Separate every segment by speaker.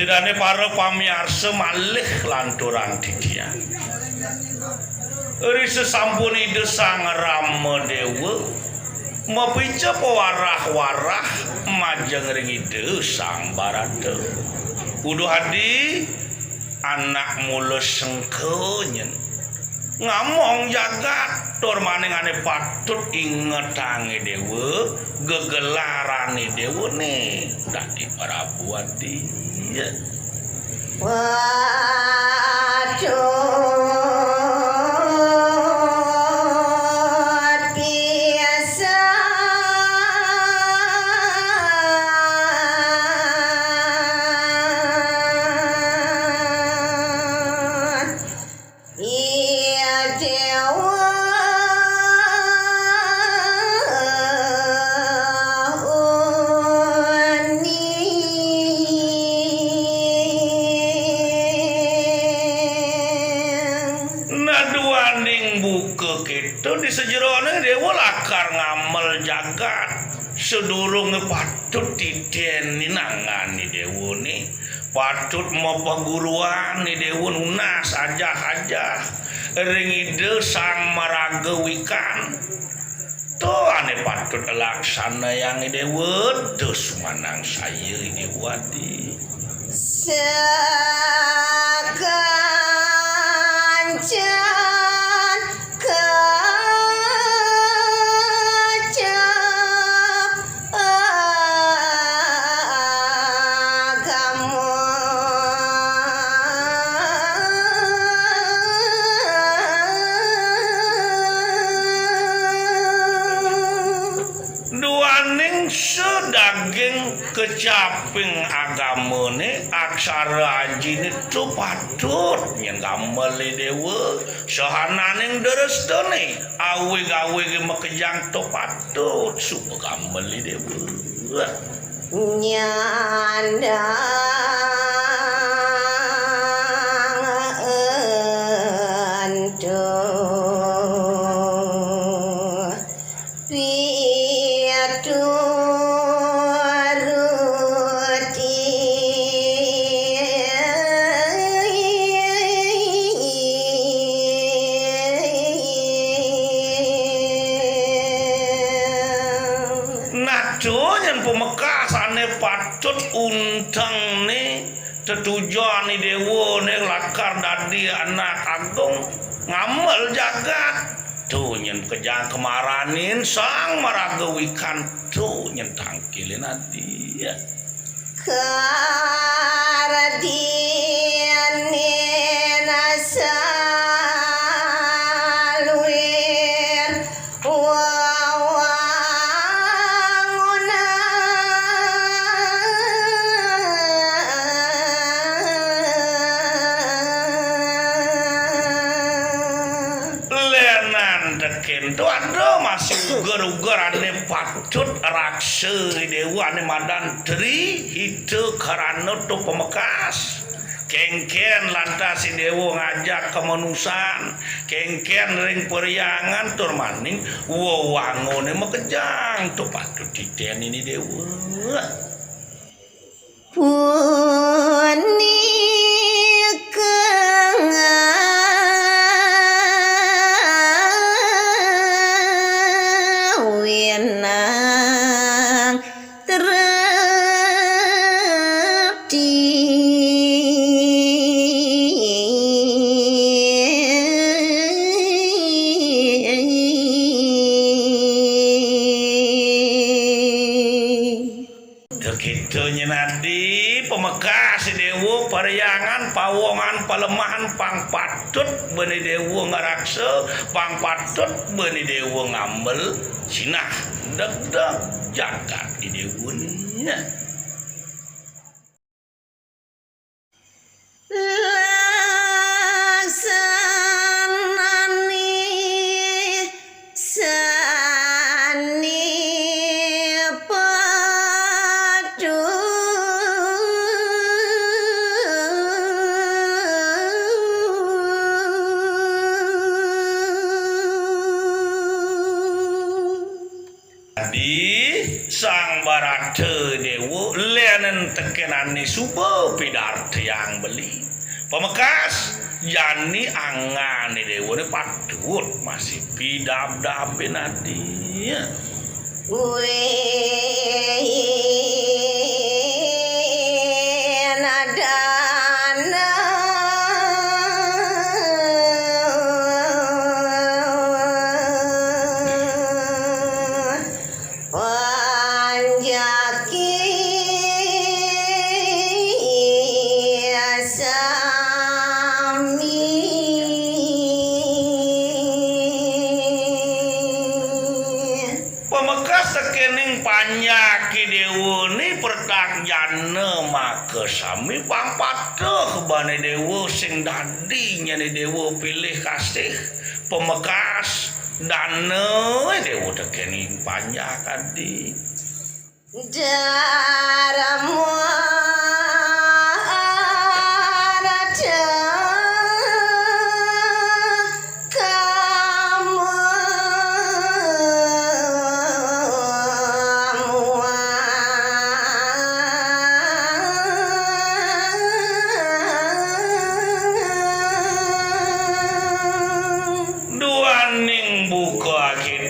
Speaker 1: Idane para pamiarsa malih lanturan didian. Eri sesampun ide sang Rama Dewa mapica pewarah-warah majeng ring ide sang Barata. Kudu hadi anak mulus sengkenyen ngamong jagat tur manengane patut ingetange dewa gegelarane dewa ne dadi Prabu Adi di sejerone dewa lakar ngamel jagat sedurung patut dideni nangani dewa nih patut mau peguruan nih dewa nunas aja ring ide sang Maraga Wikan tuh ane patut laksana yang dewa dus manang saya dewa di sekancan sedaging kecaping agamane aksara ajine tu patut yen gamel dewa sahananing derestane awig-awig makejang tu patut sup gamel dewa nyanda patut untang nih tetujuan nih dewa nih lakar dadi anak agung ngamel jagat tuh nyen kejang kemaranin sang Maraga Wikan tuh nyen tangkilin hati ya karadian nasa itu ada masih ugar-ugar ane patut raksa dewa ane madan tri itu karena tu pemekas kengken lantas si dewa ngajak kemanusan kengken ring periangan tur maning wawangone makejang tu patut diten ini dewa puni
Speaker 2: wenang
Speaker 1: Begitu nyenadi pemekas dewa pariangan pawongan palemahan pang patut benih dewa ngaraksa pang patut benih dewa ngambel sinah deg-deg jagat di dewanya sang barate dewa lenen tekenani suba pidarti yang beli pemekas jani angane dewa ni patut masih pidab-dabe nadi pemekas tekening panyaki dewa ni pertang jana maka sami pang patah bane dewa sing dadi nyane dewa pilih kasih pemekas dana dewa tekening panyakadi
Speaker 2: daramu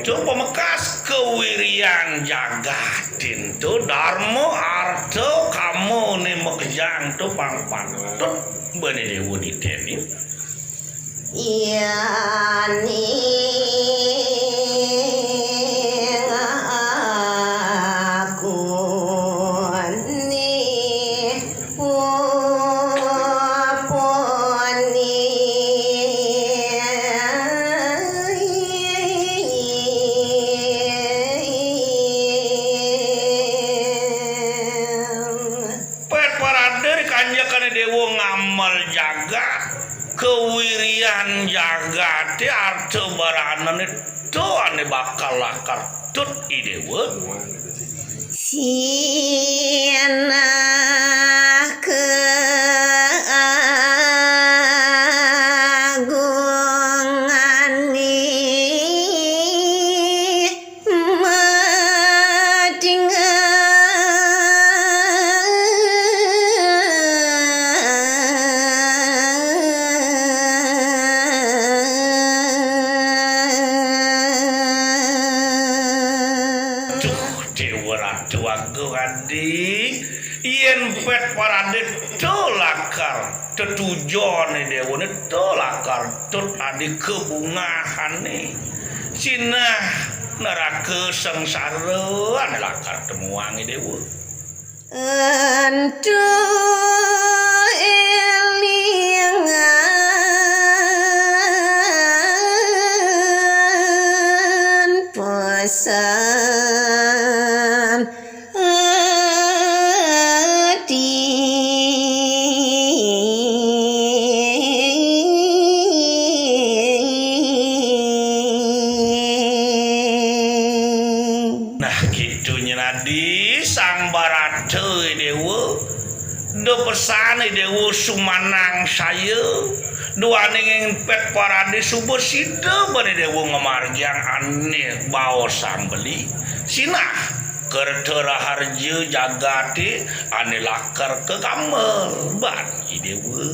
Speaker 1: itu pemekas kewirian jagatin tu darmo arto kamu ni mekejang tu pang pantut benih dewa di teni
Speaker 2: iya
Speaker 1: dewa ngamal jagat kewirian jagat ti arto baranan itu ane bakal lakar tut idewa
Speaker 2: siana
Speaker 1: yen pet parade tolakar tetujon dewa ne tolakar tut adi kebungahane sinah neraka sengsara lakar temuangi dewa
Speaker 2: entu elingan pesan
Speaker 1: sang barate dewa do pesane dewa sumanang saya dua ninging pet parade subuh sida bane dewa ngemarjang aneh bawa sang beli sinah kertera harja jagati ane lakar ke kamel bagi dewa